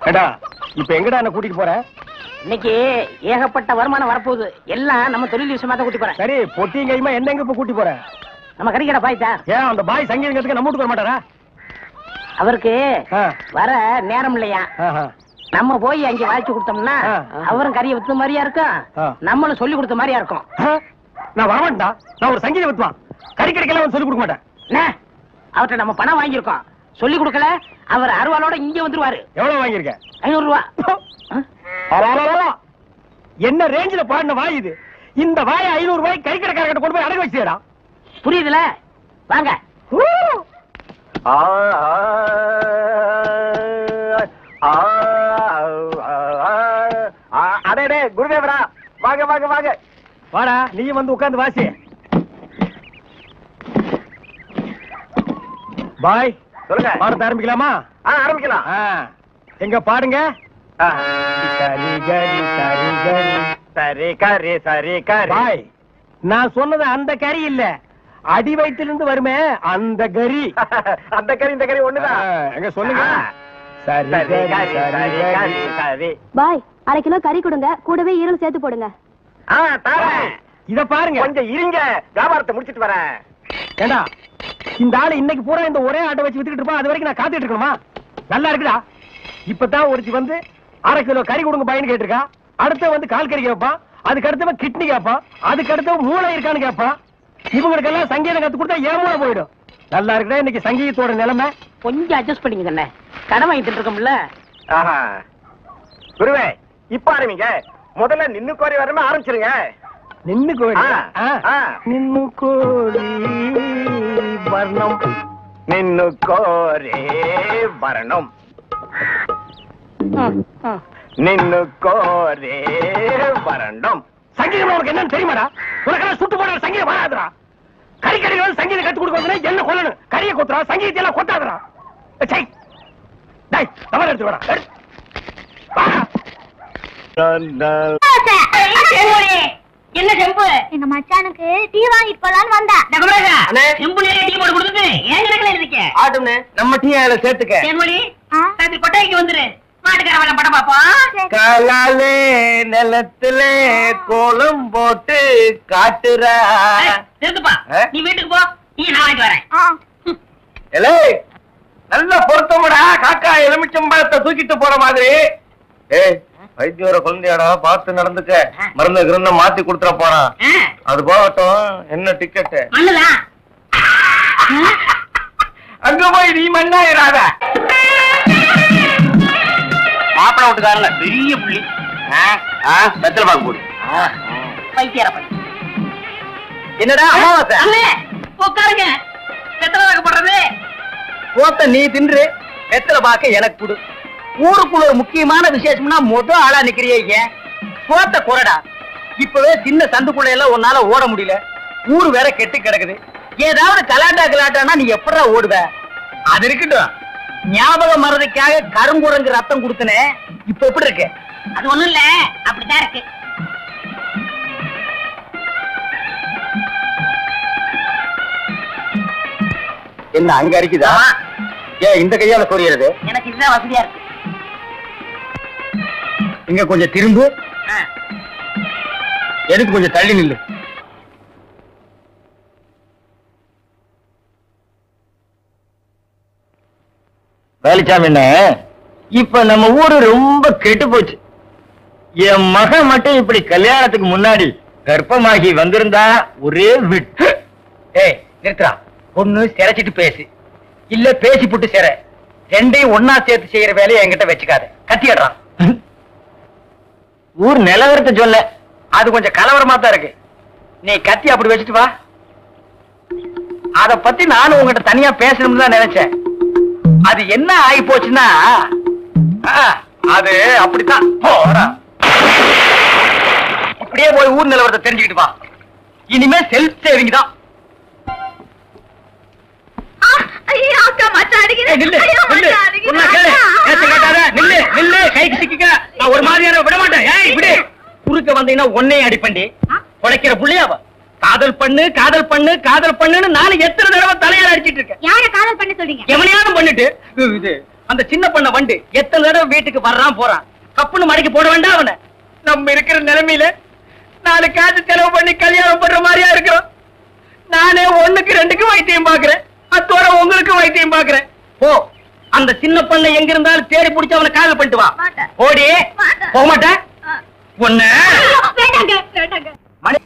ஏடா இப்ப எங்கடா என்ன கூட்டிட்டு போற? இன்னைக்கு ஏகப்பட்ட வருமானம் வரப்போகுது. எல்லாம் நம்ம தொழில் விஷயமா தான் கூட்டி போறேன். சரி, பொட்டியும் கைமா என்ன எங்க இப்ப கூட்டி போற? நம்ம கறிக்கடை பாய் தான். ஏன் அந்த பாய் சங்கீதத்துக்கு நம்ம வீட்டுக்கு வர மாட்டாரா? அவருக்கு வர நேரம் இல்லையா? நம்ம போய் அங்க வாய்ச்சி கொடுத்தோம்னா அவரும் கறியை வித்த மாதிரியா இருக்கும், நம்மளும் சொல்லி கொடுத்த மாதிரியா இருக்கும். நான் வரமாட்டா, நான் ஒரு சங்கீத வித்துவான். கறிக்கடைக்கெல்லாம் சொல்லி கொடுக்க மாட்டேன். அவர்கிட்ட நம்ம பணம் வாங்கியிருக்கோம், சொல்லி கொடுக்கல. அவர் அருவாளோட இங்க வந்துருவாரு. எவ்வளவு வாங்கியிருக்க? 500 ரூபா. என்ன ரேஞ்சில பாடின வாய் இது? இந்த வாய 500 ரூபாய் கறிக்கடைக்காரர்கிட்ட கொண்டு போய் அடகு வச்சுடா. புரியுதுல? வாங்க. அடே குருதேவரா, வாங்க வாங்க வாங்க. வாடா, நீ வந்து உட்கார்ந்து வாசி. பாய் சொல்லுங்க, பாடத்தை ஆரம்பிக்கலாமா? ஆரம்பிக்கலாம். எங்க பாடுங்க. சரி கரி சரி கரி சரி கரி சரி கரி. பாய், நான் சொன்னது அந்த கறி இல்ல, அடி வயிற்றிலிருந்து வருமே அந்த கறி. அந்த கறி இந்த கறி ஒண்ணுதான். எங்க சொல்லுங்க. சரி சரி சரி. பாய், 1/2 கிலோ கறி கொடுங்க, கூடவே ஈரல் சேர்த்து போடுங்க. இத பாருங்க, கொஞ்சம் இருங்க, வியாபாரத்தை முடிச்சிட்டு வரேன். ஏண்டா, இந்த ஆளு இன்னைக்கு பூரா இந்த ஒரே ஆட்டை வச்சு வித்துக்கிட்டு இருப்பான், அது வரைக்கும் நான் காத்துட்டு இருக்கணுமா? நல்லா இருக்குடா. இப்பதான் ஒருத்தி வந்து 1/2 கிலோ கறி கொடுங்க பையன் கேட்டிருக்கா. அடுத்த வந்து கால் கறி கேட்பான், அதுக்கு அடுத்தவன் கிட்னி கேட்பான், அதுக்கு அடுத்தவன் மூளை இருக்கான்னு கேட்பான். இவங்களுக்கெல்லாம் சங்கீதம் கத்து கொடுத்தா ஏமூளை போயிடும். நல்லா இருக்குடா இன்னைக்கு சங்கீதத்தோட நிலைமை. கொஞ்சம் அட்ஜஸ்ட் பண்ணிக்கங்க அண்ணே, கடன் வாங்கிட்டு இருக்கோம்ல. குருவே, இப்ப ஆரம்பிங்க. முதல்ல நின்னு கோரி வரமே ஆரம்பிச்சிருங்க. நின்னு கோரி நின்னு கோரி வர்ணம், நின்னு கோரி வர்ணம், நின்னு கோரி வர்ணம். சங்கீதம் உனக்கு என்னன்னு தெரியுமாடா? உனக்கெல்லாம் சுட்டு போடுற சங்கீதம் வராதுடா. கறிக்கடைகள் சங்கீதம் கத்து கொடுக்கணும், என்ன கொல்லணும்? கறியை கொத்துறா, சங்கீதத்தை எல்லாம் கொட்டாதுடா. எடுத்து வரா. என்ன செம்பு? எங்க மச்சானுக்கு டீ வாங்கிட்டு போலான்னு வந்தா. நம்ம டீ அதில் சேர்த்துக்க. கொட்டைக்கு வந்துரு, மாட்டுக்கார படம் பாப்போம். காலாலே நிலத்துல கோலம் போட்டு காட்டுற. நீ வீட்டுக்கு போ, நீ நான் வாங்கிட்டு வரேன். நல்ல பொருத்தமடா, காக்கா எலுமிச்சம்பழத்தை தூக்கிட்டு போற மாதிரி. வைத்தியோர குழந்தையாடா, பார்த்து நடந்துக்க. மருந்து கிருந்த மாத்தி கொடுத்துட போறான். அது போகட்டும், என்ன டிக்கெட்? அங்க போய் நீ மண்ணாயிராத. மாப்பிள வீட்டுக்காரல பெரிய புள்ளி. வெத்தலை பாக்கு போடு. என்னடா அமாவாசை? உட்காருங்க, வெத்தலை பாக்கு போடுறது. போத்த நீ தின்று, வெத்தலை பாக்க எனக்கு கொடு. ஊருக்குள்ள ஒரு முக்கியமான விசேஷம்னா முதல் ஆளா நிக்கிறிய போத்த குறடா. இப்பவே சின்ன சந்துக்குள்ள எல்லாம் உன்னால ஓட முடியல. ஊரு வேற கெட்டு கிடக்குது. ஏதாவது கலாட்டானா நீ எப்படா ஓடுவ? அது இருக்கட்டும், ஞாபகம் மறதிக்காக கருங்குரங்கு ரத்தம் கொடுத்தனே, இப்ப எப்படி இருக்கு? அது ஒண்ணும் இல்ல, அப்படித்தான் இருக்கு. என்ன அங்க அரிக்குதா? ஏன் இந்த கையால சொரியறது? எனக்கு இதுதான் வசதியா இருக்கு. இங்க கொஞ்சம் திரும்பு, எனக்கு கொஞ்சம் தள்ளி நில்லு. வேலிச்சாமி, இப்ப நம்ம ஊரு ரொம்ப கெட்டு போச்சு. என் மகன் மட்டும் இப்படி கல்யாணத்துக்கு முன்னாடி கர்ப்பமாகி வந்திருந்தா ஒரே விட்டு. நிறுத்துறா. பொண்ணு சிரைச்சிட்டு பேசு, இல்ல பேசி புட்டு சிற. ரெண்டையும் ஒன்னா சேர்த்து செய்யற வேலையை என்கிட்ட வச்சுக்காத. கத்திடுறான். ஊர் நிலவரத்தை சொல்ல, அது கொஞ்சம் கலவரமா தான் இருக்கு. நீ கத்தி அப்படி வச்சுட்டு வா. அத பத்தி நானும் உங்ககிட்ட தனியா பேசணும்னு தான் நினைச்சேன். அது என்ன ஆகி போச்சுன்னா, அது அப்படித்தான். இப்படியே போய் ஊர் நிலவரத்தை தெரிஞ்சுக்கிட்டு வா. இனிமே செல்ஃப் சேவிங் தான். ஒரு மாதிரியான விட மாட்டேன். குறுக்க வந்தீங்கன்னா ஒன்னையும் அடிப்பண்டி உடைக்கிற புள்ளியாவ. காதல் பண்ணு காதல் பண்ணு காதல் பண்ணுன்னு நானும் எத்தனை தடவை தலையால அடிச்சிட்டு இருக்கேன். யார காதல் பண்ண சொல்றீங்க? எவனையாவது பண்ணிட்டு இது அந்த சின்ன பண்ண வண்டு எத்தனை தடவை வீட்டுக்கு வர்றான் போறான். கப்புன்னு மடக்கி போட வேண்டாம் அவனை. நம்ம இருக்கிற நிலைமையில 4 காசு செலவு பண்ணி கல்யாணம் பண்ற மாதிரியா இருக்கிறோம். நானே 1க்கு 2க்கு வைத்தியம் பாக்குறேன். அத்தோட உங்களுக்கு வைத்தியம் பாக்குறேன். போ, அந்த சின்ன பண்ண எங்க இருந்தாலும் தேடி பிடிச்சு அவனை காதல் பண்ணிட்டு வா. ஓடி போக மாட்டேன் ஒண்ணு. மணி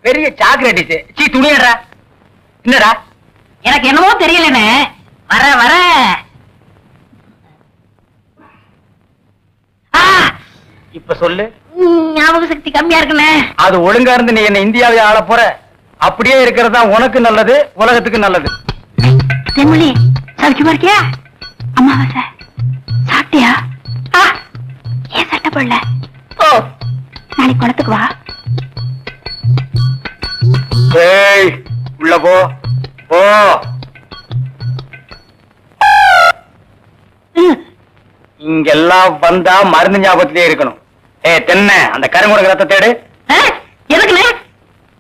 பெரிய சாக்லேட் சீ துணியடா. என்னடா? எனக்கு என்னமோ தெரியலண்ணே. வர வர இப்ப சொல்லு. ஞாபக சக்தி கம்மியா இருக்குண்ணே. அது ஒழுங்கா இருந்து நீ என்ன இந்தியாவை ஆள போற. அப்படியே இருக்கிறதா உனக்கு நல்லது, உலகத்துக்கு நல்லது. தென்மொழி சௌக்கியமா இருக்கியா? அம்மாவாசை சாப்பிட்டியா? ஏன் சட்டை போடல? நாளைக்கு குளத்துக்கு வா. ஏய் உள்ள போ போ. இங்கெல்லாம் வந்தா மருந்து ஞாபகத்திலே இருக்கணும். தென்ன அந்த கருங்குரங்க ரத்த தேடு. எதுக்குண்ணே?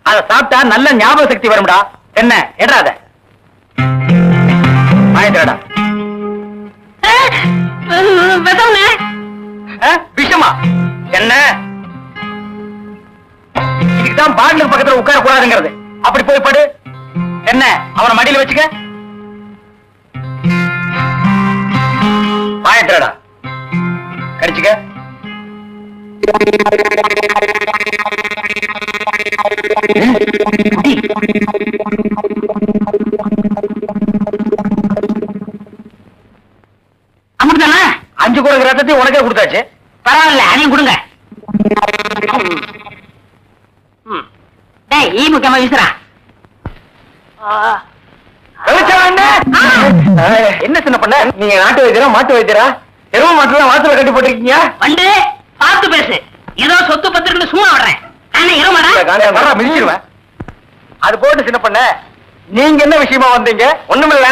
அத சாப்பிட்டா நல்ல ஞாபக சக்தி வரும்டா. என்ன எடாத வாங்கிட்டா. விஷமா என்ன? இதுக்குதான் பாட்லுக்கு பக்கத்துல உட்கார கூடாதுங்கிறது. அப்படி போய் படு. என்ன அவனை மடியில வச்சுக்க. வாங்கிட்டா கடிச்சுக்க. அம்மாதானே 5 குரங்கு ரத்தத்தையும் உனக்கே கொடுத்தாச்சு. பரவாயில்ல, அதையும் கொடுங்க. டேய் ஈ முக்கியமா வீசுறா. என்ன சின்ன பண்ண? நீங்க நாட்டு வைத்தியரா மாட்டு வைத்தியரா? எரும மாட்டுல வாசல கட்டி போட்டிருக்கீங்க. வந்து பார்த்து பேசு. ஏதோ சொத்து பத்திரிக்கை சும்மா வர்றேன். மிதிச்சிருவேன். அது போட்டு சின்ன பண்ண, நீங்க என்ன விஷயமா வந்தீங்க? ஒண்ணுமில்ல,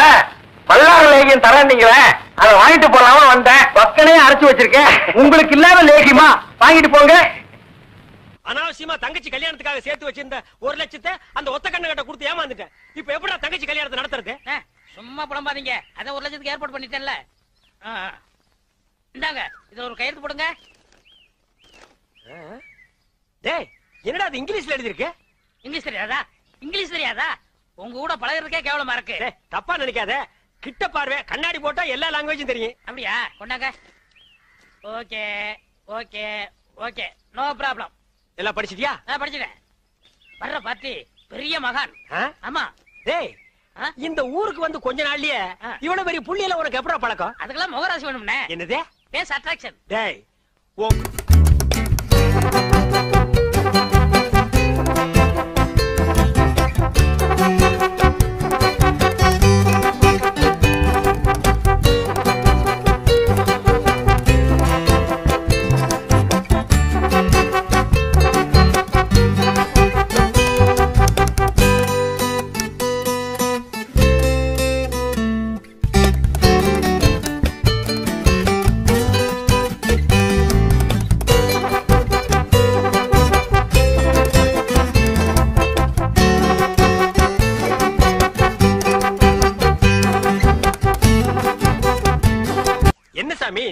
பல்லாறு லேகியம் தரீங்களே, அதை வாங்கிட்டு போலாம வந்தேன். பக்கனே அரைச்சு வச்சிருக்கேன். உங்களுக்கு இல்லாத லேகியமா வாங்கிட்டு போங்க. அனாவசியமா தங்கச்சி கல்யாணத்துக்காக சேர்த்து வச்சிருந்த 1 லட்சத்தை அந்த ஒத்த கண்ண கட்ட கொடுத்து ஏமாந்துட்டேன். இப்ப எப்படா தங்கச்சி கல்யாணத்தை நடத்துறது? சும்மா புலம்பாதீங்க. அத 1 லட்சத்துக்கு ஏற்பாடு பண்ணிட்டேன்ல. இந்தாங்க, இதுல ஒரு கையெழுத்து போடுங்க. டேய் என்னடா அது இங்கிலீஷ்ல எழுதி இருக்கு? இங்கிலீஷ் தெரியாதா? இங்கிலீஷ் தெரியாதா? உங்க கூட பழகிறதுக்கே கேவலமா இருக்கு. தப்பா நினைக்காத. கிட்ட பார்வை கண்ணாடி போட்டா எல்லா லாங்குவேஜும் தெரியும். அப்படியா? கொண்டாங்க. Okay okay okay, no problem. எல்லாம் படிச்சிட்டியா? படிச்சுட்டேன். வர்ற பார்ட்டி பெரிய மகான். ஆமா. டேய் இந்த ஊருக்கு வந்து கொஞ்ச நாள்லயே இவ்வளவு பெரிய புள்ளியில உனக்கு எப்படா பழக்கம்? அதுக்கெல்லாம் முகராசி வேணும்னே. என்னது? Face attraction. டேய்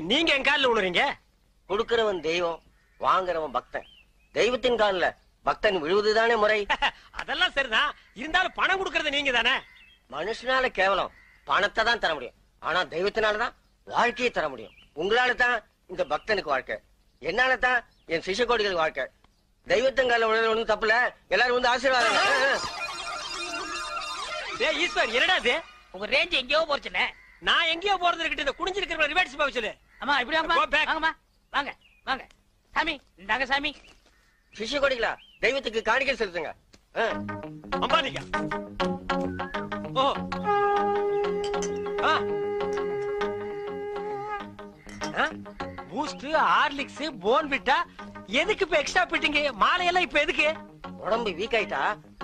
நீங்க என் காலில் விழுறீங்க? கொடுக்கிறவன் தெய்வம், வாங்குறவன் பக்தன். தெய்வத்தின் காலில் பக்தன் விழுவதுதானே முறை. அதெல்லாம் சரிதான். இருந்தாலும் பணம் கொடுக்கறது நீங்க தானே. மனுஷனால கேவலம் பணத்தை தான் தர முடியும். ஆனா தெய்வத்தினாலதான் வாழ்க்கையை தர முடியும். உங்களால தான் இந்த பக்தனுக்கு வாழ்க்கை, என்னால தான் என் சிஷ்யகோடிகளுக்கு வாழ்க்கை. தெய்வத்தின் காலில் விழுறது ஒண்ணும் தப்புல. எல்லாரும் வந்து ஆசீர்வாதம். ஈஸ்வர் என்னடா இது? உங்க ரேஞ்ச் எங்கேயோ போச்சுனே. நான் எங்கேயோ போறது இருக்கட்டும். இந்த குனிஞ்சிருக்கிற ரிவர்ஸ் போக சொல்லு. அம்மா இப்படி வாங்கம்மா. வாங்க வாங்க சாமி. இந்தாங்க சாமி. சிஷ்யகோடிகளா, தெய்வத்துக்கு காணிக்கை செலுத்துங்க. அம்பானிக்கா. ஓ பூஸ்ட், ஹார்லிக்ஸ், போன்விட்டா எதுக்கு இப்ப எக்ஸ்ட்ரா பிட்டிங்க? மாலையெல்லாம் இப்ப எதுக்கு? உடம்பு வீக் ஆயிட்டா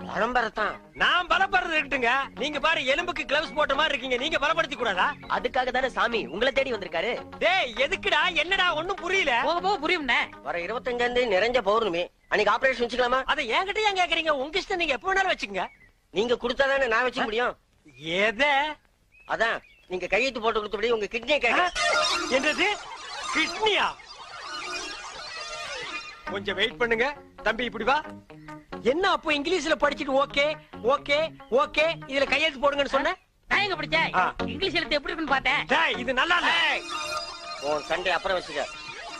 பலம்பரத்தான். நான் பலப்படுறது இருக்கட்டுங்க. நீங்க பாரு, எலும்புக்கு கிளவுஸ் போட்ட மாதிரி இருக்கீங்க. நீங்க பலப்படுத்தி கூடாதா? அதுக்காக தானே சாமி உங்களை தேடி வந்திருக்காரு. டேய் எதுக்குடா? என்னடா ஒண்ணும் புரியல. போக புரியும்ண்ணே. வர 25 நிறைஞ்ச பௌர்ணமி அன்னைக்கு ஆபரேஷன் வச்சுக்கலாமா? அதை என்கிட்ட ஏன் கேக்குறீங்க? உங்க இஷ்டம், நீங்க எப்ப வேணாலும் வச்சுக்கங்க. நீங்க கொடுத்தாதானே நான் வச்சுக்க முடியும். எதை? அதான் நீங்க கையெழுத்து போட்டு கொடுத்தபடி உங்க கிட்னியை கேட்க. என்னது கிட்னியா? கொஞ்சம் வெயிட் பண்ணுங்க தம்பி, இப்படி வா. என்ன அப்போ இங்கிலீஷ்ல படிச்சிட்டு ஓகே ஓகே ஓகே இதுல கையெழுத்து போடுங்கன்னு சொன்ன? நான் எங்க படிச்சேன்? இங்கிலீஷ் எழுத்து எப்படி இருக்குன்னு பார்த்தேன். டேய் இது நல்லா இல்ல. உன் சண்டை அப்புறம் வச்சுக்க.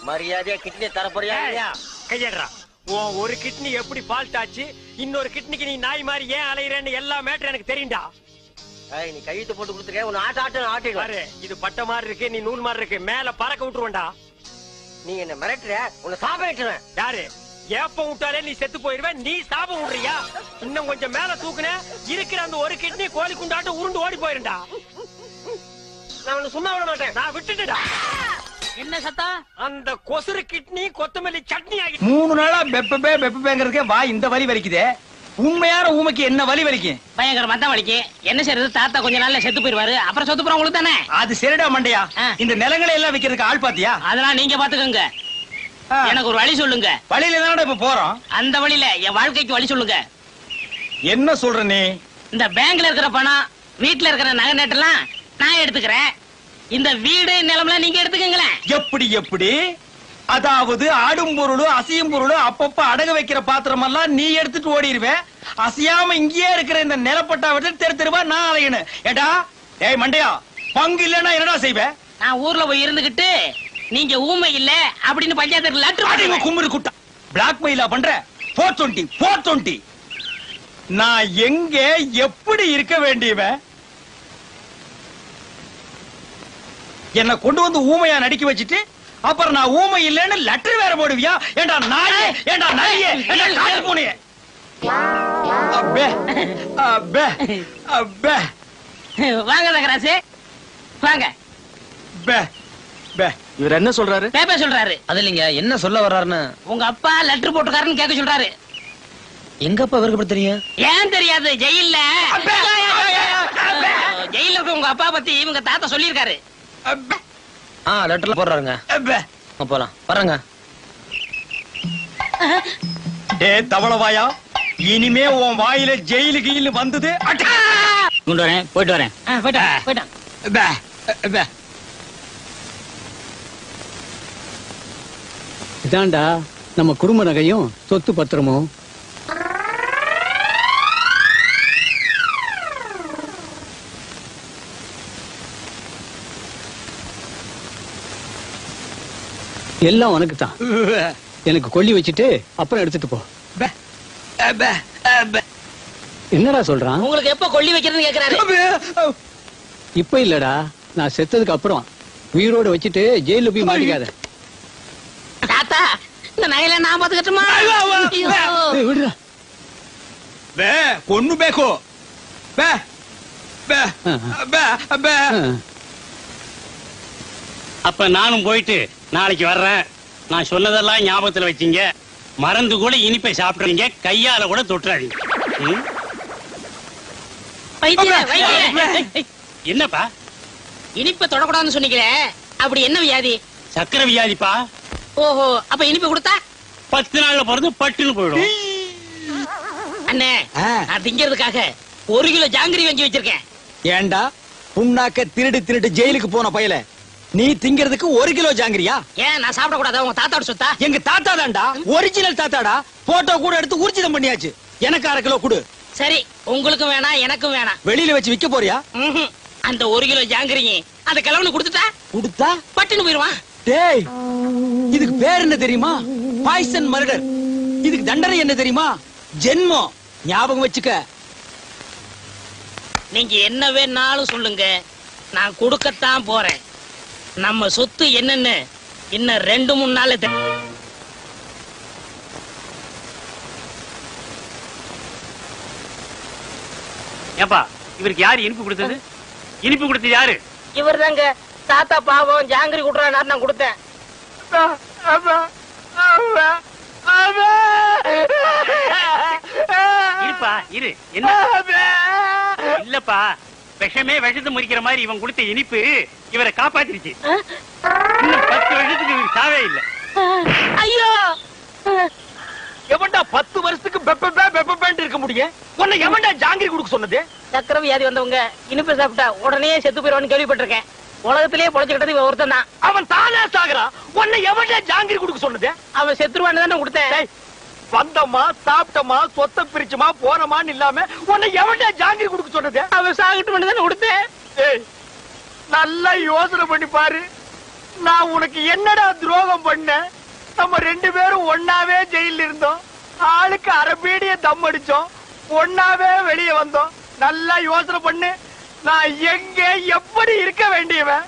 மரியாதையா கிட்னியை தரப்போறியா இல்லையா? கையேடுறா. உன் ஒரு கிட்னி எப்படி ஃபால்ட் ஆச்சு, இன்னொரு கிட்னிக்கு நீ நாய் மாதிரி ஏன் அலையறேன்னு எல்லா மேட்டர் எனக்கு தெரியும்டா. நீ கையெழுத்து போட்டு கொடுத்துருக்க, உன்னை ஆட்டு பாரு, இது பட்ட மாதிரி இருக்கு, நீ நூல் மாதிரி இருக்கு, மேல பறக்க விட்டுருவேன்டா. நீ என்ன மிரட்டுற, உன்னை சாப்பிட்டுவேன். யாரு ஏப்ப விட்டாலே நீ செத்து போயிருவ, நீ சாபம் விடுறியா? இன்னும் கொஞ்சம் மேல தூக்குன இருக்கிற அந்த ஒரு கிட்னி கோழி குண்டாட்ட உருண்டு ஓடி போயிருண்டா. நான் உன்னை சும்மா விட மாட்டேன். நான் விட்டுட்டா. என்ன சத்தம்? அந்த கொசுறு கிட்னி கொத்தமல்லி சட்னி ஆகி 3 நாளா பெப்பங்கிறதுக்கே வா இந்த வலி வலிக்குதே. உண்மையான ஊமைக்கு என்ன வலி வலிக்கும்? பயங்கரமா தான் வலிக்கு. என்ன செய்யறது, தாத்தா கொஞ்ச நாள்ல செத்து போயிருவாரு, அப்புறம் சொத்து போற உங்களுக்கு தானே. அது சரிடா மண்டையா. இந்த நிலங்களை எல்லாம் விக்கிறதுக்கு ஆள் பாத்தியா? அதெல்லாம் நீங்க பாத்துக்கோங்க. எனக்கு ஒரு வழி சொல்லுங்க. வழியில தானடா இப்ப போறோம். அந்த வழியில என் வாழ்க்கைக்கு வழி சொல்லுங்க. என்ன சொல்ற நீ? இந்த பேங்க்ல இருக்கிற பணம், வீட்டுல இருக்கிற நகை நட்டெல்லாம் நான் எடுத்துக்கிறேன். இந்த வீடு நிலம்லாம் நீங்க எடுத்துக்கங்களேன். எப்படி எப்படி? அதாவது ஆடும் பொருளும் அசையும் பொருளும் அப்பப்ப அடகு வைக்கிற பாத்திரம் எல்லாம் நீ எடுத்துட்டு ஓடிடுவே. அசையாம இங்கேயே இருக்கிற இந்த நிலப்பட்டா விட்டு தெரு தெருவா நான் அலையணும். ஏடா ஏய் மண்டையா, பங்கு இல்லன்னா என்னடா செய்வேன்? நான் ஊர்ல போய் இருந்துகிட்டு நீங்க ஊமை இல்ல அப்படின்னு பஞ்சாயத்து லெட்டர் கும்புறு குட்டா பிளாக் மெயிலா பண்ற. 420 நான் எங்க எப்படி இருக்க வேண்டியவன்? என்ன கொண்டு வந்து ஊமையா நடிக்க வச்சுட்டு அப்புறம் நான் ஊமை இல்லன்னு லெட்டர் வேற போடுவியா? ஏண்டா நாயே, ஏண்டா நாயே, ஏண்டா காட்டு பூனையே. அப்பே அப்பே அப்பே வாங்க தகராசு வாங்க. பே பே இவர் என்ன சொல்றாரு? பேப்பர் சொல்றாரு. அது இல்லைங்க, என்ன சொல்ல வர்றாருன்னு. உங்க அப்பா லெட்டர் போட்டுக்காருன்னு கேட்க சொல்றாரு. எங்க அப்பா இவருக்கு எப்படி தெரியும்? ஏன் தெரியாது? ஜெயில்ல ஜெயில இருக்க உங்க அப்பா பத்தி இவங்க தாத்தா சொல்லியிருக்காரு. லெட்டர்ல போடுறாருங்க. போலாம் வர்றங்க. தவளவாயா, இனிமே உன் வாயில ஜெயிலு கீழ் வந்தது கொண்டு வரேன். போயிட்டு வரேன். போயிட்டான். இதாண்டா நம்ம குடும்ப நகையும் சொத்து பத்திரமும். எல்லாம் உனக்கு தான். எனக்கு கொல்லி வச்சுட்டு அப்புறம் எடுத்துட்டு போ. என்னடா சொல்றான்? உங்களுக்கு எப்ப கொல்லி வைக்கிறதுன்னு கேக்குறாரு. இப்ப இல்லடா, நான் செத்ததுக்கு அப்புறம் உயிரோட வச்சுட்டு ஜெயில போய் மாட்டிக்காத. தாத்தா, இந்த நகையில நான் பாத்துக்கட்டுமா? விடுறா. பொண்ணு பேக்கோ அப்ப நானும் போயிட்டு நாளைக்கு வர்றேன். நான் சொன்னதெல்லாம் ஞாபகத்துல வச்சீங்க. மறந்து கூட இனிப்பை சாப்பிடுறீங்க, கையால கூட தொட்டுறாதீங்க. என்னப்பா இனிப்ப தொடக்கூடாதுன்னு சொன்னீங்களே, அப்படி என்ன வியாதி? சக்கரை வியாதிப்பா. ஓஹோ, அப்ப இனிப்பு கொடுத்தா 10 நாள்ல பிறந்து பட்டுன்னு போயிடும். அண்ணே, நான் திங்கிறதுக்காக 1 கிலோ ஜாங்கிரி வாங்கி வச்சிருக்கேன். ஏண்டா புண்ணாக்க திருடு ஜெயிலுக்கு போன பயல, நீ திங்கிறதுக்கு 1 கிலோ ஜாங்கிரியா? ஏன் நான் சாப்பிட கூடாதா? உங்க தாத்தாவோட சொத்தா? எங்க தாத்தா தான்டா, ஒரிஜினல் தாத்தாடா. போட்டோ கூட எடுத்து ஊர்ஜிதம் பண்ணியாச்சு. எனக்கு 1/2 கிலோ கொடு. சரி, உங்களுக்கும் வேணாம் எனக்கும் வேணாம். வெளியில வச்சு விக்க போறியா? அந்த 1 கிலோ ஜாங்கிரிங்க அந்த கிழவனு கொடுத்தா பட்டுன்னு போயிருவான். டேய், இதுக்கு பேர் என்ன தெரியுமா? Poison murder. இதுக்கு தண்டனை என்ன தெரியுமா? ஜென்மம். ஞாபகம் வச்சுக்க. நீங்க என்ன வேணாலும் சொல்லுங்க, நான் கொடுக்கத்தான் போறேன். நம்ம சொத்து என்னன்னு இன்னும் 2-3 நாள். ஏப்பா, இவருக்கு யாரு இனிப்பு கொடுத்தது? இனிப்பு கொடுத்தது யாரு? இவர் தாங்க. தாத்தா பாவம் ஜாங்கிரி குடுறாரு, நான் கொடுத்தேன். இருப்பா இரு. என்ன இல்லப்பா, விஷமே விஷத்தை முறிக்கிற மாதிரி இவன் கொடுத்த இனிப்பு இவரை காப்பாத்திருச்சு. இன்னும் 10 வருஷத்துக்கு இவருக்கு சாவே இல்ல. ஐயோ, எவன்டா 10 வருஷத்துக்கு பெப்ப இருக்க முடியும்? உன்னை எவன்டா ஜாங்கிரி கொடுக்க சொன்னது? சக்கரை வியாதி வந்தவங்க இனிப்பு சாப்பிட்டா உடனே செத்து போயிடுவான்னு கேள்விப்பட்டிருக்கேன். உலகத்திலேயே பொழைச்சுக்கிட்டது இவன் ஒருத்தன் தான். அவன் தானே சாகுறான். உன்னை எவன்டா ஜாங்கிரி கொடுக்க சொன்னது? அவன் செத்துருவான்னு தானே கொடுத்தேன். வந்தமா சாப்பிட்டமா சொத்த பிரிச்சுமா போனமான்னு இல்லாம உன்னை எவன்டா ஜாங்கிரி கொடுக்க சொன்னது? அவன் சாகிட்டு தானே கொடுத்தேன். நல்லா யோசனை பண்ணி பாரு. நான் உனக்கு என்னடா துரோகம் பண்ண? நம்ம 2 பேரும் ஒன்னாவே ஜெயில இருந்தோம். ஆளுக்கு அரபீடிய தம் அடிச்சோம். ஒன்னாவே வெளியே வந்தோம். நல்லா யோசனை பண்ணு. நான் எங்க எப்படி இருக்க வேண்டியவன்?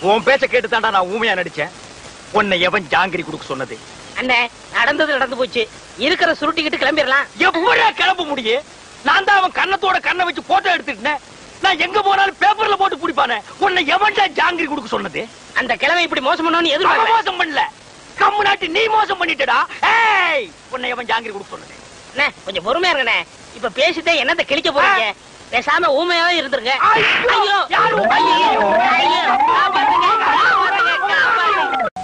உன் பேச்ச கேட்டுதான்டா நான் ஊமையா நடிச்சேன். உன்னை எவன் ஜாங்கிரி கொடுக்க சொன்னது? அண்ணே, நடந்தது நடந்து போச்சு. இருக்கிற சுருட்டிக்கிட்டு கிளம்பிடலாம். எப்படியா கிளம்ப முடியும்? நான் தான் அவன் கண்ணத்தோட கண்ணை வச்சு போட்டோ எடுத்துட்டேன். நான் எங்க போனாலும் பேப்பர்ல போட்டு குடிப்பானே. உன்னை எவன்டா ஜாங்கிரி கொடுக்க சொன்னது? அந்த கிழமை இப்படி மோசம் பண்ணணும்னு எதிர்பார்க்க. மோசம் பண்ணல, கம்மு நாட்டி நீ மோசம் பண்ணிட்டடா. ஏய், உன்னை எவன் ஜாங்கிரி கொடுக்க சொன்னது? அண்ணே, கொஞ்சம் பொறுமையா இருங்கண்ணே. இப்ப பேசிட்டே என்னத்தை கிழிக்க போறீங்க? பேசாம ஊமையாவே இருந்துருங்க. ஐயோ,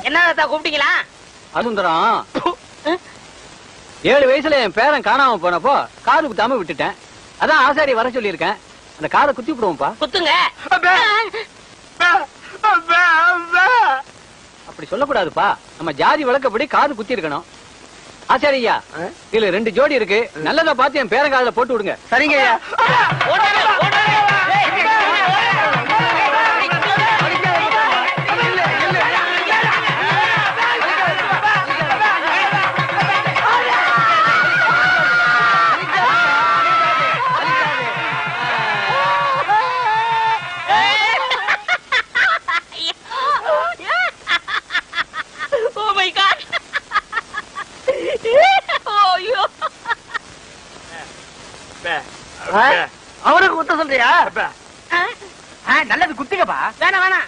என்னதா கூப்பிட்டீங்களா? அசுந்தரம், 7 வயசுல என் பேரன் காணாம போனப்போ காது குத்தாம விட்டுட்டேன். அதான் ஆசாரி வர சொல்லியிருக்கேன். அந்த காதை குத்தி விடுவோம்ப்பா. குத்துங்க. அப்படி சொல்லக்கூடாதுப்பா. நம்ம ஜாதி வழக்கப்படி காது குத்தி இருக்கணும். ஆசாரியா, இதுல 2 ஜோடி இருக்கு. நல்லதா பார்த்து என் பேரன் காதுல போட்டு விடுங்க. சரிங்க. அவருக்கு குத்த சொல்றியா? நல்லது குத்துக்கப்பா. வேணாம் வேணாம்.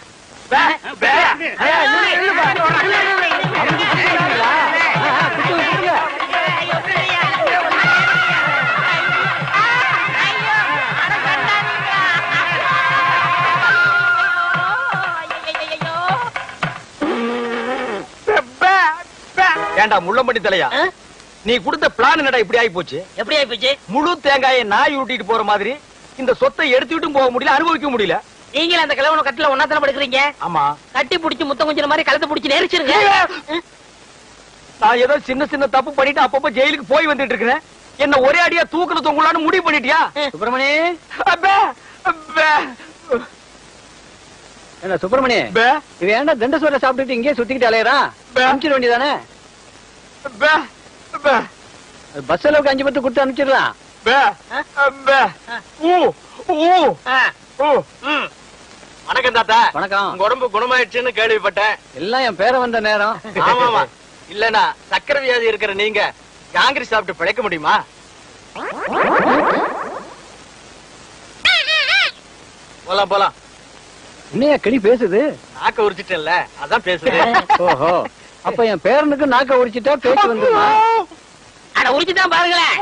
ஏண்டா முள்ளம்பட்டி தலையா, நீ கொடுத்த பிளான் என்னடா இப்படி ஆகி போச்சு? எப்படி ஆகி போச்சு? முழு தேங்காயை நாய் ஊட்டிட்டு போற மாதிரி இந்த சொத்தை எடுத்துக்கிட்டும் போக முடியல, அனுபவிக்க முடியல. நீங்களும் அந்த கிழவன கட்டில ஒன்னாத்தான படுக்கிறீங்க. ஆமா, கட்டி புடிச்சு முத்தம் கொஞ்சம் மாதிரி கலந்து புடிச்சு நெரிச்சிருங்க. நான் ஏதோ சின்ன சின்ன தப்பு பண்ணிட்டு அப்பப்ப ஜெயிலுக்கு போய் வந்துட்டு இருக்கிறேன். என்ன ஒரே அடியா தூக்குல தொங்கலான்னு முடிவு பண்ணிட்டியா? சுப்பிரமணி, என்ன சுப்பிரமணி, இவன் ஏன்டா தண்டசோரை சாப்பிட்டுட்டு இங்கே சுத்திக்கிட்டு அலையறான்? அனுப்பிச்சிட வேண்டியதானே? பஸ் அளவுக்கு 5 பத்து கொடுத்து அனுப்பிச்சிடலாம். வணக்கம் தாத்தா. வணக்கம். உங்க உடம்பு குணமாயிடுச்சுன்னு கேள்விப்பட்டேன். எல்லாம் என் பேர வந்த நேரம். ஆமாமா, இல்லனா சக்கரை வியாதி இருக்கிற நீங்க ஜாங்கிரி சாப்பிட்டு பிழைக்க முடியுமா? போலாம் போலாம். இன்னையா கிளி பேசுது? நாக்க உரிச்சிட்டேன்ல, அதான் பேசுது. ஓஹோ, அப்ப என் பேரனுக்கு நாக்க உரிச்சிட்டா பேச்சு வந்துருமா? அட உரிச்சுதான் பாருங்களேன்.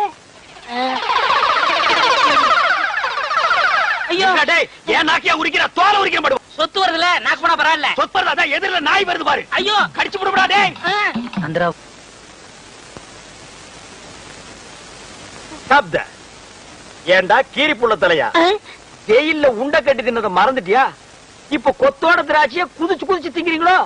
ஐயோ டேய், ஏன் நாக்கியா உரிக்கிற? தோலை உரிக்க மாட்டோம். சொத்து வருதுல, நாக்கு போனா பரவாயில்ல. சொத்து வரதா? எதிரில நாய் வருது பாரு. ஐயோ, கடிச்சு விடுடா டேய். அந்தரா சாப்த. ஏண்டா கீரி புள்ள தலையா, ஜெயில்ல உண்டை கட்டி தின்னத மறந்துட்டியா? இப்ப கொத்தோட திராட்சைய குதிச்சு குதிச்சு திங்கிறீங்களோ?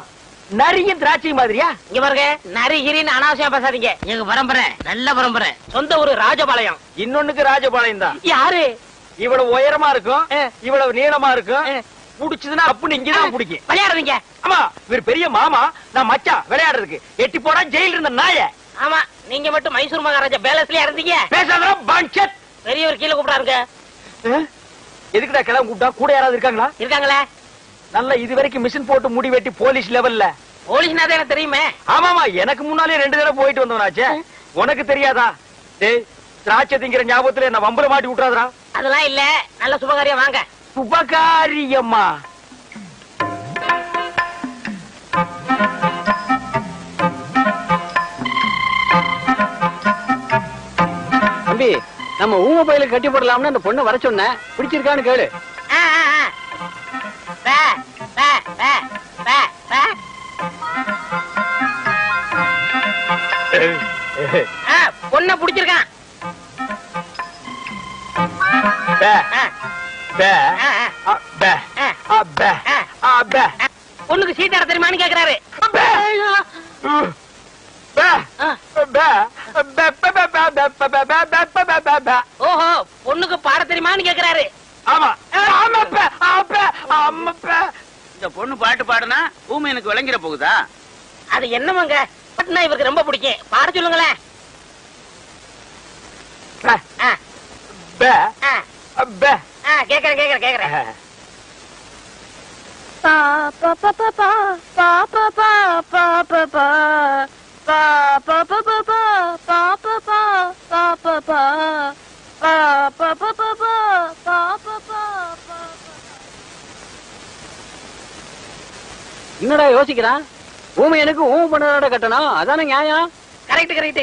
நரியும் திராட்சை மாதிரியா? இங்க பாருங்க, நரிகிரின்னு அனாவசியமா பேசாதீங்க. எங்க பரம்பரை நல்ல பரம்பரை. சொந்த ஊரு ராஜபாளையம். இன்னொன்னுக்கு ராஜபாளையம் தான். யாரு? இவ்வளவு உயரமா இருக்கும், இவ்வளவு நீளமா இருக்கும். புடிச்சதுன்னா அப்படின்னு இங்கதான் பிடிக்கும். விளையாடுறீங்க? ஆமா, இவர் பெரிய மாமா, நான் மச்சான் விளையாடுறதுக்கு. எட்டி போடா ஜெயில இருந்த நாய. ஆமா, நீங்க மட்டும் மைசூர் மகாராஜா பேலஸ்லயே இருந்தீங்க. பேசாத பஞ்சத். பெரியவர் கீழே கூப்பிடாருங்க. எதுக்குடா கிளம்ப கூப்பிட்டா? கூட யாராவது இருக்காங்களா? இருக்காங்களே. நல்ல இது வரைக்கும் மிஷின் போட்டு முடி வெட்டி போலீஸ் லெவல்ல. போலீஸ்னா தான் எனக்கு தெரியுமே. ஆமாமா, எனக்கு முன்னாலே 2 தடவை போயிட்டு வந்தவனாச்சே. உனக்கு தெரியாதா? டேய், திராட்சை திங்கிற ஞாபகத்துல என்ன வம்பல மாட்டி விட்டுறாதா? அதெல்லாம் இல்ல, நல்ல சுபகாரியம் வாங்க. சுபகாரியம்மா? தம்பி, நம்ம ஊம பயில கட்டி போடலாம்னு அந்த பொண்ணை வர சொன்னேன். பிடிச்சிருக்கான்னு கேளு. பொண்ண புடிச்சிருக்கான். பொண்ணுக்கு சீட் ஆட தெரியுமான்னு கேக்குறாரு. ஓஹோ, பொண்ணுக்கு பாட தெரியுமான்னு கேக்குறாரு. இந்த பொண்ணு பாட்டு பாடுனா ஊமை எனக்கு விளங்கிற போகுதா? அது என்னமாங்க, பாட்டுனா இவருக்கு ரொம்ப பிடிக்கும். பாட சொல்லுங்களேன். கேக்குறேன். என்னடா யோசிக்கிறான்? ஊமை எனக்கு ஊமை பண்ணதோட கட்டணும், அதானே நியாயம். கரெக்ட்.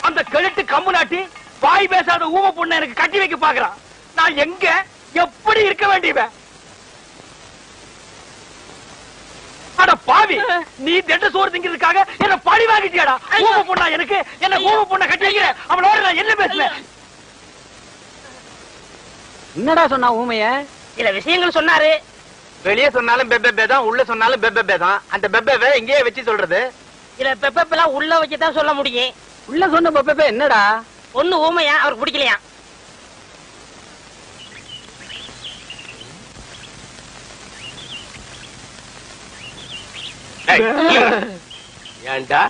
அந்த கழுத்து கம்பு நாட்டி வாய் பேசாத ஊமை பொண்ணு எனக்கு கட்டி வைக்க பாக்குறான். நான் எங்க எப்படி இருக்க வேண்டியவன்? அட பாவி, நீ திட்ட சோறு திங்கிறதுக்காக என்ன பழி வாங்கிட்டியாடா? ஊமை பொண்ணா எனக்கு? என்ன ஊமை பொண்ணை கட்டி வைக்கிற? அவளோட நான் என்ன பேசுவேன்? என்னடா சொன்னா ஊமைய? சில விஷயங்கள் சொன்னாரு. வெளியே சொன்னாலும் பெப்பே தான், உள்ள சொன்னாலும் பெப்பே தான். அந்த பெப்பே எங்கேயே வச்சு சொல்றது? சில பெப்பெல்லாம் உள்ள வச்சுதான் சொல்ல முடியும். உள்ள சொன்ன பெப்பே என்னடா? பொண்ணு ஊமையா, அவருக்கு பிடிக்கலையா? ஏண்டா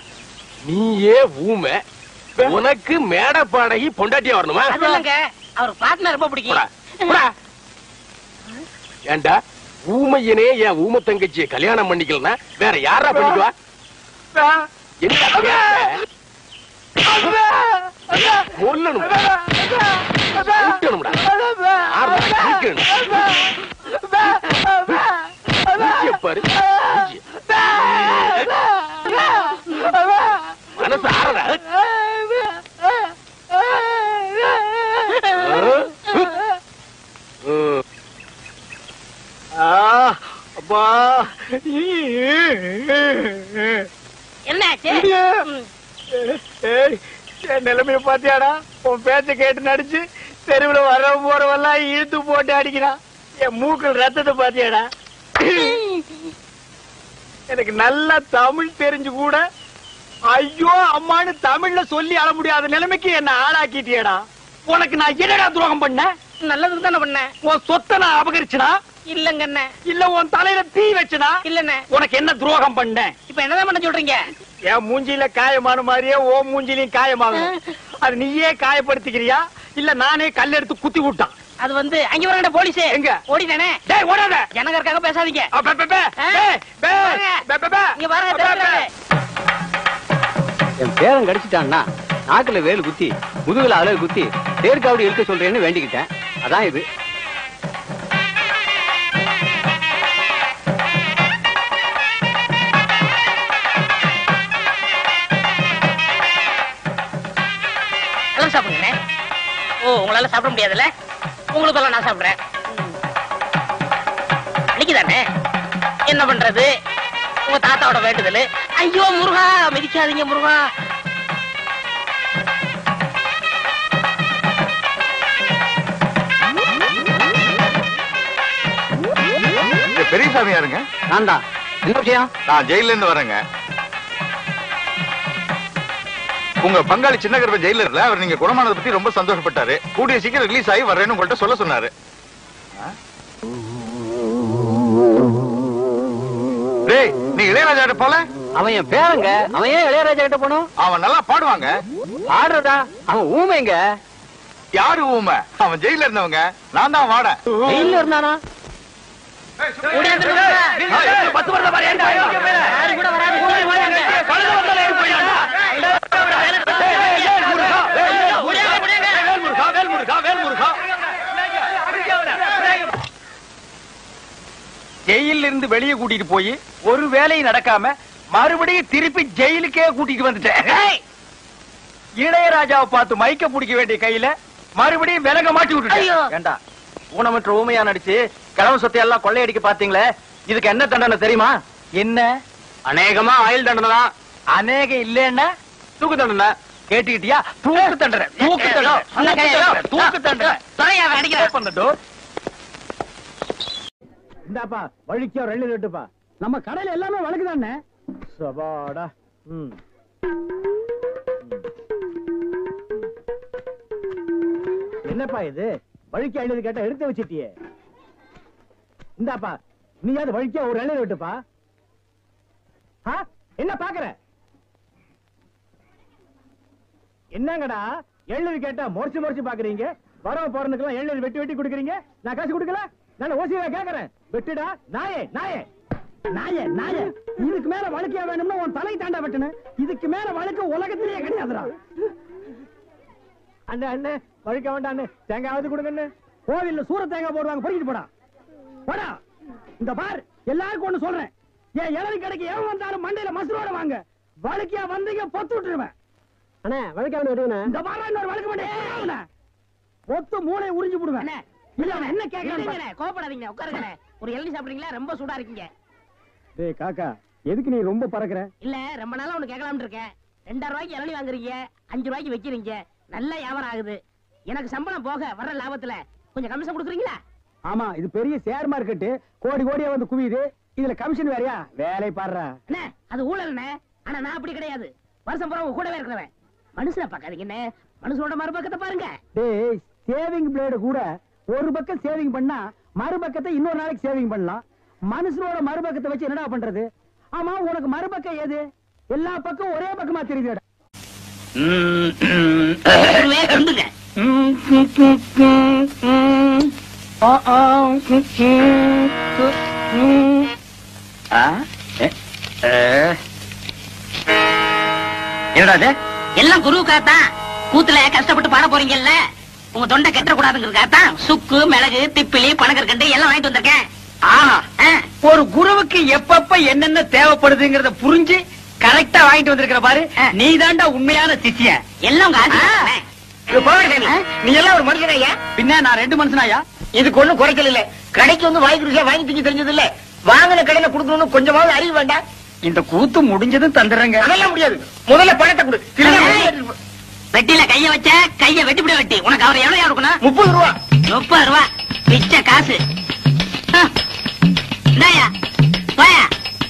நீயே ஊமை, உனக்கு மேட பாடகி பொண்டாட்டியா வரணுமா? இல்லங்க, அவருக்கு பாட்டுனா ரொம்ப பிடிக்கும். ஏண்டா ஊமையனே என் ஊமை தங்கச்சியை கல்யாணம் பண்ணிக்கலன்னா வேற யாரா பண்ணிக்குவா? மனசு ஆறடா. அப்பா என்னாச்சு? என் நிலைமைய பாத்தியாடா? உன் பேச்ச கேட்டு நடிச்சு தெருவுல வர போறவெல்லாம் இழுத்து போட்டு அடிக்கிறான். என் மூக்கள் ரத்தத்தை பாத்தியாடா? எனக்கு நல்லா தமிழ் தெரிஞ்சு கூட ஐயோ அம்மான்னு தமிழ்ல சொல்லி அழ முடியாத நிலைமைக்கு என்ன ஆளாக்கிட்டியடா. உனக்கு நான் என்னடா துரோகம் பண்ண? நல்லதுக்கு தானே பண்ண. உன் சொத்தை நான் அபகரிச்சனா? இல்லங்க அண்ணே. இல்ல உன் தலையில தீ வச்சனா? இல்லண்ணே. உனக்கு என்ன துரோகம் பண்ண? இப்ப என்னதான் பண்ண சொல்றீங்க? என் மூஞ்சில காயமான மாதிரியே ஓ மூஞ்சிலையும் காயமாகும். அது நீயே காயப்படுத்திக்கிறியா இல்ல நானே கல் எடுத்து குத்தி விட்டான்? அது வந்து அங்க வர போலீஸ் எங்க ஓடிதானே? டேய் ஓடாத, ஜனகருக்காக பேசாதீங்க. இங்க பாருங்க, என் பேரன் கடிச்சிட்டான்னா நாக்குல வேலு குத்தி முதுகுல அழகு குத்தி தேர்காவடி இழுக்க சொல்றேன்னு வேண்டிக்கிட்டேன். அதான் இது. சாப்பிடுங்க. ஓ, உங்களால சாப்பிட முடியாதுல்ல? உங்களுக்கு எல்லாம் நான் சாப்பிடுறேன். அன்னைக்குதானே என்ன பண்றது? உங்க தாத்தாவோட வேண்டுதல். ஐயோ முருகா, மிதிக்காதீங்க முருகா. பெரியசாமி யாருங்க? நான் தான். என்ன விஷயம்? நான் ஜெயில இருந்து வரேங்க. உங்க பங்காளி சின்ன கருப்ப ஜெயில இல்ல, அவர் நீங்க குணமானதை பத்தி ரொம்ப சந்தோஷப்பட்டாரு. கூடிய சீக்கிரம் ரிலீஸ் ஆகி வர்றேன்னு உங்கள்கிட்ட சொல்ல சொன்னாரு. டேய், நீ இளையராஜா கிட்ட போல? அவன் என் பேரங்க. அவன் ஏன் இளையராஜா கிட்ட போனோம்? அவன் நல்லா பாடுவாங்க. ஆடுறதா? அவன் ஊமைங்க. யாரு ஊமை? அவன் ஜெயில இருந்தவங்க. நான் தான் வாட. ஜெயில இருந்தானா? ஜெயில இருந்து வெளியே கூட்டிட்டு போய் ஒரு வேலையும் நடக்காம மறுபடியும் திருப்பி ஜெயிலுக்கே கூட்டிட்டு வந்துட்டேன். இளையராஜாவை பார்த்து மைக்க பிடிக்க வேண்டிய கையில மறுபடியும் விலக மாட்டி விட்டுட்டேன். ஏண்டா ஊனமற்ற ஊமையா நடிச்சு கிழவன் சொத்தை எல்லாம் கொள்ளையடிக்க பாத்தீங்களே, இதுக்கு என்ன தண்டனை தெரியுமா? என்ன? அநேகமா ஆயுள் தண்டனை தான். அநேகம் இல்லன்னா தூக்கு தண்டனை. கேட்டுக்கிட்டியா? தூக்கு தண்டனை. தூக்கு தண்டனை. தூக்கு தண்டனை. இந்தாப்பா வழிக்கோ ரெண்டு ரெட்டுப்பா. நம்ம கடையில எல்லாமே வழக்குதானே. சபாடா. என்னப்பா இது வழிக்கு எழுதி கேட்ட எடுத்து வச்சிட்டியே. இந்தாப்பா நீயாவது வழிக்க ஒரு எழுதி விட்டுப்பா. என்ன பாக்குற? என்னங்கடா எழுதி கேட்டா முறைச்சு முறைச்சு பாக்குறீங்க. வரவ போறதுக்கெல்லாம் எழுதி வெட்டி வெட்டி கொடுக்குறீங்க. நான் காசு கொடுக்கல. நான் ஓசியா கேக்குறேன். வெட்டுடா நாயே நாயே நாயே நாயே. இதுக்கு மேல வழக்கியா வேணும்னா உன் தலை தாண்டா வெட்டணும். இதுக்கு மேல வழக்கு உலகத்திலேயே கிடையாதுடா. அண்ணே அண்ணே வழிக்க வேண்டாம். தேங்காவது கொடுங்க. கோவில்ல சூர தேங்காய் போடுவாங்க. பொறிக்கிட்டு போடா போடா. இந்த பார் எல்லாருக்கும் ஒண்ணு சொல்றேன். ஏன் இளநீ கடைக்கு எவன் வந்தாலும் மண்டையில மசுரோட வாங்க. வழக்கியா வந்தீங்க பொத்து விட்டுருவேன். அண்ணே வழக்க இந்த பாரு இன்னொரு வழக்கு மாட்டேன். பொத்து மூளை உறிஞ்சு போடுவேன். என்ன கேக்குறீங்க? கோபப்படாதீங்க, உட்காருங்க. ஒரு இளநீ சாப்பிடுறீங்களா? ரொம்ப சூடா இருக்கீங்க. டேய் காக்கா எதுக்கு நீ ரொம்ப பறக்குற? இல்ல ரொம்ப நாளா ஒண்ணு கேட்கலாம்னு இருக்கேன். 2000 ரூபாய்க்கு இளநீ வாங்குறீங்க, 5 ரூபாய்க்கு வைக்கிறீங்க. நல்ல வியாபாரம் ஆகுது. எனக்கு சம்பளம் போக வர்ற லாபத்துல கொஞ்சம் கமிஷன் கொடுக்குறீங்களா? ஆமா இது பெரிய ஷேர் மார்க்கெட். கோடி கோடியா வந்து குவியுது. இதுல கமிஷன் வேறையா? வேலை பாடுற. என்ன அது ஊழல்னே. ஆனா நான் அப்படி கிடையாது. வருஷம் பூரா கூடவே இருக்கிறவன். மனுஷனை பார்க்காதீங்க. என்ன மனுஷனோட மறுபக்கத்தை பாருங்க. டேய் சேவிங் பிளேடு கூட ஒரு பக்கம் சேவிங் பண்ணா மறுபக்கத்தை இன்னொரு நாளைக்கு சேவிங் பண்ணலாம். மனுஷனோட மறுபக்கத்தை வச்சு என்னடா பண்றது? ஆமா உனக்கு மறுபக்கம் ஏது? எல்லா பக்கம் ஒரே பக்கமா தெரியுது. என்னடா எல்லாம் குருவுக்காகத்தான். கூத்துல கஷ்டப்பட்டு பாட போறீங்கல்ல, உங்க தொண்டை கெட்ட கூடாதுங்கிறதுக்காகத்தான் சுக்கு மிளகு திப்பிலி பனகற்கண்டு எல்லாம் வாங்கிட்டு வந்திருக்கேன். ஒரு குருவுக்கு எப்பப்ப என்னென்ன தேவைப்படுதுங்கிறத புரிஞ்சு கரெக்டா வாங்கிட்டு வந்திருக்கிற பாரு. நீ தாண்டா உண்மையான சிஷ்யன். எல்லாம் நீ எல்லாம் ஒரு மனுஷனாயா? பின்ன நான் 2 மனுஷனாயா? இதுக்கு ஒண்ணும் குறைக்கல இல்ல. கடைக்கு வந்து வாங்கி ருசியா வாங்கி திங்க தெரிஞ்சது இல்ல. வாங்கின கடையில கொடுக்கணும்னு கொஞ்சமாவது அறிவு வேண்டாம். இந்த கூத்து முடிஞ்சதும் தந்துடுறேங்க. அதெல்லாம் முடியாது. முதல்ல பணத்தை கொடு. வெட்டில கைய வச்ச கைய வெட்டிவிட வெட்டி. உனக்கு அவர் எவ்வளவு இருக்கணும்? 30 ரூபா. 30 ரூபா பிச்ச காசு.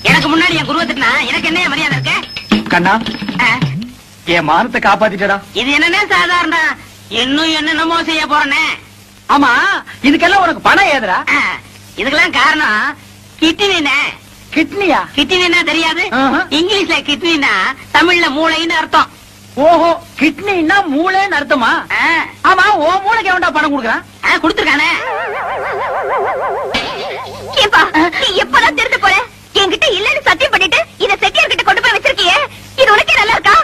எனக்கு முன்னாடி என் குருவத்துனா எனக்கு என்ன மரியாதை இருக்க? கண்ணா என் மானத்தை காப்பாத்திட்டா. இது என்னன்னா சாதாரண இன்னும் என்னென்னமோ செய்ய போறேன்னு. ஆமா இதுக்கெல்லாம் உனக்கு பணம் ஏதுரா? இதுக்கெல்லாம் காரணம் கிட்னினே. கிட்னியா? கிட்னினா தெரியாது? இங்கிலீஷ்ல கிட்னினா தமிழ்ல மூளைன்னு அர்த்தம். ஓஹோ கிட்னின்னா மூளைன்னு அர்த்தமா? ஆமா ஓ மூளைக்கு எவன்டா பணம் கொடுக்குறான்? கொடுத்துருக்கானே. எப்பதான் தெரிந்து போற? என்கிட்ட இல்லன்னு சத்தியம் பண்ணிட்டு இத செட்டியார் கிட்ட கொண்டு போய் வச்சிருக்கியே, இது உனக்கே நல்லா இருக்கா?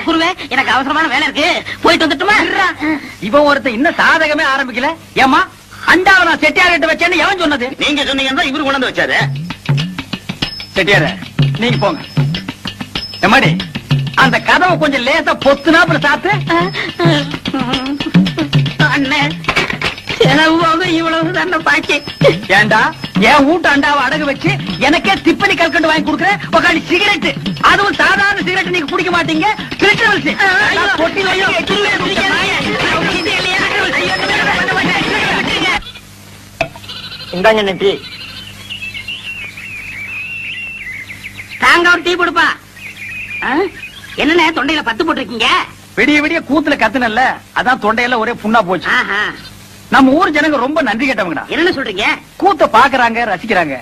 குருவே எனக்கு அவசரமான வேலை இருக்கு, போயிட்டு வந்துட்டுமா? இவன் ஒருத்த இன்னும் சாதகமே ஆரம்பிக்கல. ஏமா அண்டாவை நான் செட்டியார் கிட்ட வச்சேன்னு எவன் சொன்னது? நீங்க சொன்னீங்கன்னா இவரு கொண்டு வச்சாரு. செட்டியார நீங்க போங்க. எம்மாடி அந்த கதவை கொஞ்சம் லேசா பொத்துனாப்புல சாத்து. அண்ணே செலவு இவ்வளவு தானே பாக்கி. ஏண்டா என் வீட்டு அண்டாவை அடகு வச்சு எனக்கே திப்பலி கல்கண்டு வாங்கி கொடுக்குறேன். உக்காடி சிகரெட், அதுவும் சாதாரண சிகரெட் நீங்க குடிக்க மாட்டீங்க. இந்தாங்க நன்றி. தாங்க ஒரு டீ கொடுப்பா. என்னண்ணே தொண்டையில பத்து போட்டிருக்கீங்க? விடிய விடிய கூத்துல கத்துனல்ல, அதான் தொண்டையில ஒரே புண்ணா போச்சு. நம்ம ஊர் ஜனங்க ரொம்ப நன்றி கேட்டவங்கடா. என்ன சொல்றீங்க? கூத்த பாக்குறாங்க ரசிக்கிறாங்க.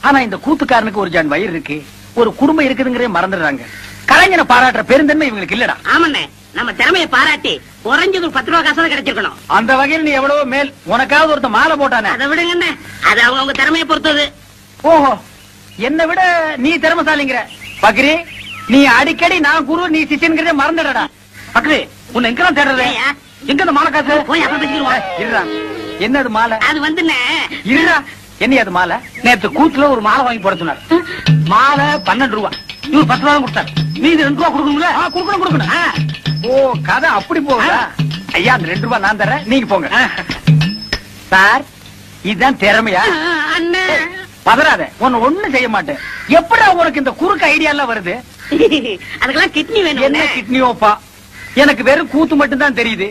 ஆனா இந்த கூத்துக்காரனுக்கு ஒரு ஜான் வயிறு இருக்கு, ஒரு குடும்பம் இருக்குதுங்கிறே மறந்துடுறாங்க. கலைஞனை பாராட்டுற பெருந்தன்மை இவங்களுக்கு இல்லடா. ஆமாண்ணே நம்ம திறமையை பாராட்டி குறைஞ்சது 10 ரூபா காசு கிடைச்சிருக்கணும். அந்த வகையில் நீ எவ்வளவோ மேல். உனக்காவது ஒருத்த மாலை போட்டானே. அதை விடுங்கண்ணே, அது அவங்க திறமையை பொறுத்தது. ஓஹோ என்னை விட நீ திறமசாலிங்கிற. பக்ரி நீ அடிக்கடி நான் குரு நீ சிஷ்யன்கிறதே மறந்துடா. பக்ரி உன்னை எங்கெல்லாம் தேடுறது? எங்க அந்த மாலை காசு? போய் அப்புறம் பேசிடுவோம். இருடா, என்னது மாலை? அது வந்துண்ணே இருடா, என்ன அது மாலை? நேத்து கூத்துல ஒரு மாலை வாங்கி போட சொன்னார். மாலை 12 ரூபா. இவர் 10 ரூபா கொடுத்தாரு. மீதி 2 ரூபா கொடுக்கணும்ல? கொடுக்கணும். ஓ, கதை அப்படி போகுதா? ஐயா, அந்த 2 ரூபா நான் தரேன், நீங்க போங்க. சார், இதுதான் திறமையா? பதறாத, உன்னை ஒண்ணும் செய்ய மாட்டேன். எப்படி உனக்கு இந்த குறுக்கு ஐடியா எல்லாம் வருது? அதுக்கெல்லாம் கிட்னி வேணும். என்ன கிட்னியோப்பா? எனக்கு வெறும் கூத்து மட்டும் தான் தெரியுது.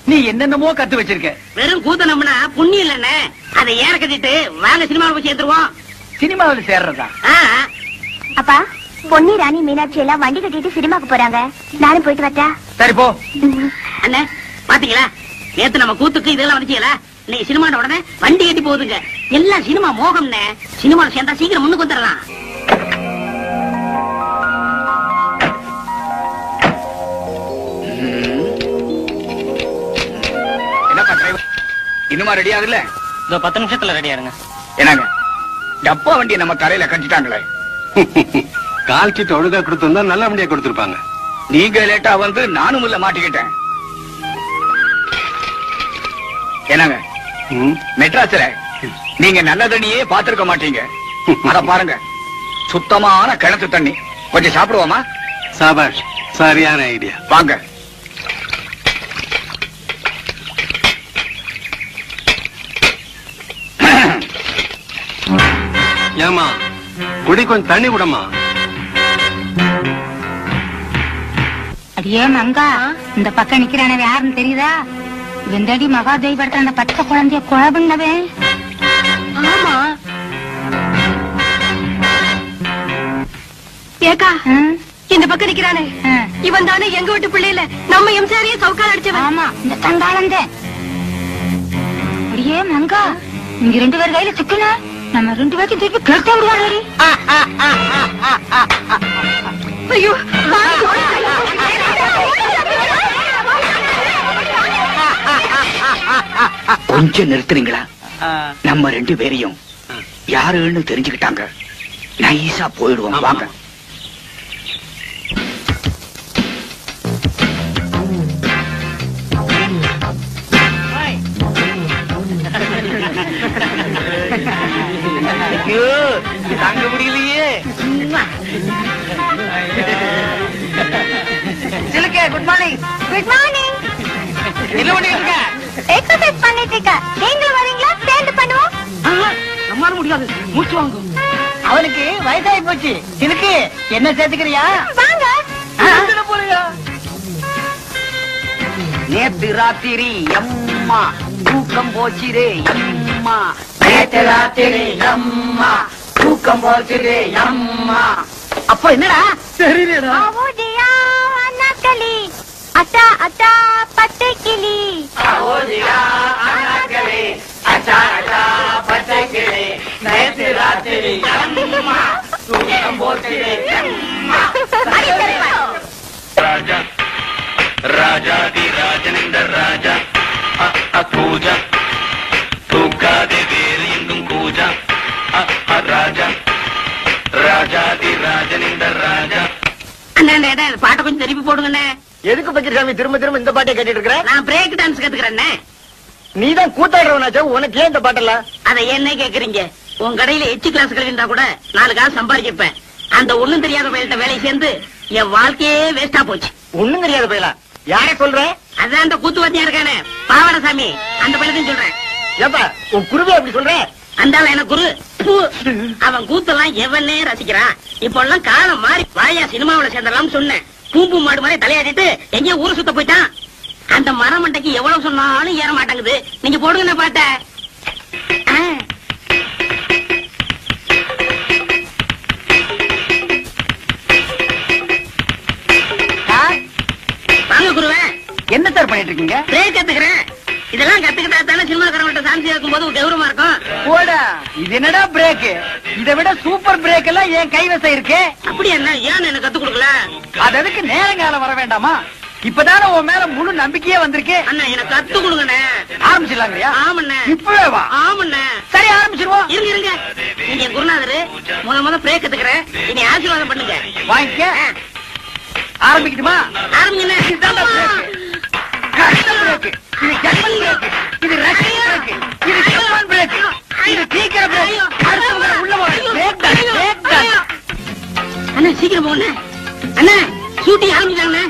நீ என்னென்னமோ கத்து வச்சிருக்க. வெறும் கூத்து நம்பினா புண்ணியம் இல்லன்னு அதை ஏற கட்டிட்டு வாங்க சினிமாவில் போய் சேர்ந்துருவோம். சினிமாவில் சேர்றதா? அப்பா, பொன்னி ராணி மீனாட்சி எல்லாம் வண்டி கட்டிட்டு சினிமாக்கு போறாங்க. நானும் போயிட்டு வரட்டா? சரி போ. அண்ணே பாத்தீங்களா, நேத்து நம்ம கூத்துக்கு இதெல்லாம் வந்துச்சீங்களா? இன்னைக்கு சினிமாட உடனே வண்டி கட்டி போகுதுங்க. எல்லாம் சினிமா மோகம்னே. சினிமாவில் சேர்ந்தா சீக்கிரம் முன்னுக்கு வந்துடலாம். இன்னுமா ரெடி ஆகல? 10 நிமிஷத்துல ரெடி ஆருங்க. என்னங்க, டப்பா வண்டியை நம்ம தரையில கஞ்சிட்டாங்களே. கால் கிட்ட ஒழுங்கா கொடுத்திருந்தா நல்ல வண்டியா கொடுத்திருப்பாங்க. நீங்க லேட்டா வந்து நானும் உள்ள மாட்டிக்கிட்டேன். என்னங்க, மெட்ராஸ்ல நீங்க நல்ல தண்ணியே பாத்திருக்க மாட்டீங்க. அத பாருங்க, சுத்தமான கிணத்து தண்ணி. கொஞ்சம் சாப்பிடுவோமா? சாபாஷ், சரியான ஐடியா. வாங்க. ஏமா, குடி கொஞ்சம் தண்ணி விடமா. அடியே மங்கா, இந்த பக்கம் நிக்கிறானவே யாருன்னு தெரியுதா? வெந்தடி மகாதேவி படத்துல அந்த பச்சை குழந்தைய கொலை பண்ணவே. ஆமா. ஏக்கா, இந்த பக்கம் நிக்கிறானே இவன் தானே எங்க வீட்டு பிள்ளையில நம்ம எம்சாரியே சவுக்கால் அடிச்சவன். ஆமா, இந்த தண்டாளந்தே. அடியே மங்கா, இங்க 2 பேர் கையில சிக்கன நம்ம 2 பேருக்கு திருப்பி கேட்டே விடுவாரு. ஐயோ, கொஞ்சம் நிறுத்துறீங்களா? நம்ம 2 பேரையும் யாருன்னு தெரிஞ்சுக்கிட்டாங்க. நைஸா போயிடுவோம். வாங்க. தாங்க முடியலையே. சிலுக்கே, குட் மார்னிங். Good morning. என்ன பண்ணிருக்க? எக்ஸர்சைஸ் பண்ணிட்டு இருக்க. நீங்களும் வரீங்களா? சேர்ந்து பண்ணுவோம். நம்மால முடியாது, மூச்சு வாங்கும். அவனுக்கு வயசாகி போச்சு. சிலுக்கு, என்ன சேர்த்துக்கிறியா? வாங்க. போறியா? நேத்து ராத்திரி அம்மா தூக்கம் போச்சுரே அம்மா. நேத்து ராத்திரி அம்மா தூக்கம் போச்சுரே அம்மா. அப்போ என்னடா தெரியலடா. அவதியா அண்ணாக்களி, அத்தா அத்தா பச்சை கிளி. அவதியா அண்ணாக்களி, அத்தா அத்தா பச்சை கிளி. நேத்து ராத்திரி அம்மா தூக்கம் போச்சுரே அம்மா. ராஜா ராஜாதி ராஜனிந்த ராஜா பூஜா தூக்காதே வேறு எங்கும் கூஜா ராஜா ராஜாதி ராஜனிந்த ராஜா. அண்ணே, பாட்டை கொஞ்சம் திருப்பி போடுங்கண்ணே. எதுக்கு பக்கிரசாமி திரும்ப திரும்ப இந்த பாட்டை கேட்டுட்டு இருக்கிற? நான் பிரேக் டான்ஸ் கத்துக்கிறேன். நீதான் கூத்தாடுறவனாச்சா, உனக்கு ஏன் இந்த பாட்டெல்லாம்? அதை என்ன கேக்குறீங்க? உன் கடையில எச்சு கிளாஸ் கழிந்தா கூட 4 காசு சம்பாதிச்சிருப்பேன். அந்த ஒண்ணும் தெரியாத பையன்ட்ட வேலை சேர்ந்து என் வாழ்க்கையே வேஸ்டா போச்சு. ஒண்ணும் தெரியாத பையலா? யாரை சொல்ற? அதான் அந்த கூத்துவாத்தியா இருக்கானே பாவடசாமி, அந்த பையனையும் சொல்றேன். ஏப்பா, உன் குருவே அப்படி சொல்ற? அந்த எனக்கு குரு. அவன் கூத்தெல்லாம் எவனே ரசிக்கிறான். இப்ப எல்லாம் காலம் மாறி வாயா சினிமாவில சேர்ந்தலாம் சொன்னேன். பூம்பு மாடு மாதிரி தலையாடிட்டு எங்கேயோ ஊரு சுத்த போயிட்டான். அந்த மரமண்டைக்கு எவ்வளவு சொன்னாலும் ஏற மாட்டாங்குது. நீங்க போடுங்க பாட்ட. வாங்க குருவே. என்ன சார் பண்ணிட்டு இருக்கீங்க? பிரேக் கத்துக்கிறேன். இதெல்லாம் கத்துக்கிட்டா தானே சினிமாக்காரங்கள்ட்ட சான்ஸ் இருக்கும் போது கௌரவமா இருக்கும். போடா, இது என்னடா பிரேக்? இதை விட சூப்பர் பிரேக் எல்லாம் என் கைவசம் இருக்கு. அப்படி என்ன, ஏன் எனக்கு கத்து கொடுக்கல? அதுக்கு நேரங்காலம் வர வேண்டாமா? இப்பதானே உன் மேல முழு நம்பிக்கையே வந்திருக்கு. அண்ணா, எனக்கு கத்து கொடுங்கண்ணே. ஆரம்பிச்சிடலாங்கய்யா? ஆமண்ணே. இப்பவே வா. ஆமண்ணே. சரி, ஆரம்பிச்சிருவோம். இருங்க. நீங்க குருநாதரு, முத பிரேக் கத்துக்கிறேன். இனி ஆசீர்வாதம் பண்ணுங்க. வாங்கிக்க. ஆரம்பிக்கட்டுமா? ஆரம்பிங்கண்ணே. கஷ்ட பிரேக், இது ஜெர்மன் பிரேக், இது ரஷ்யன் பிரேக், இது ஜப்பான் பிரேக், இது சீக்கிர பிரேக். சீக்கிரம் போங்க அண்ணா ஷூட்டிங் ஆரம்பிச்சாங்கண்ணே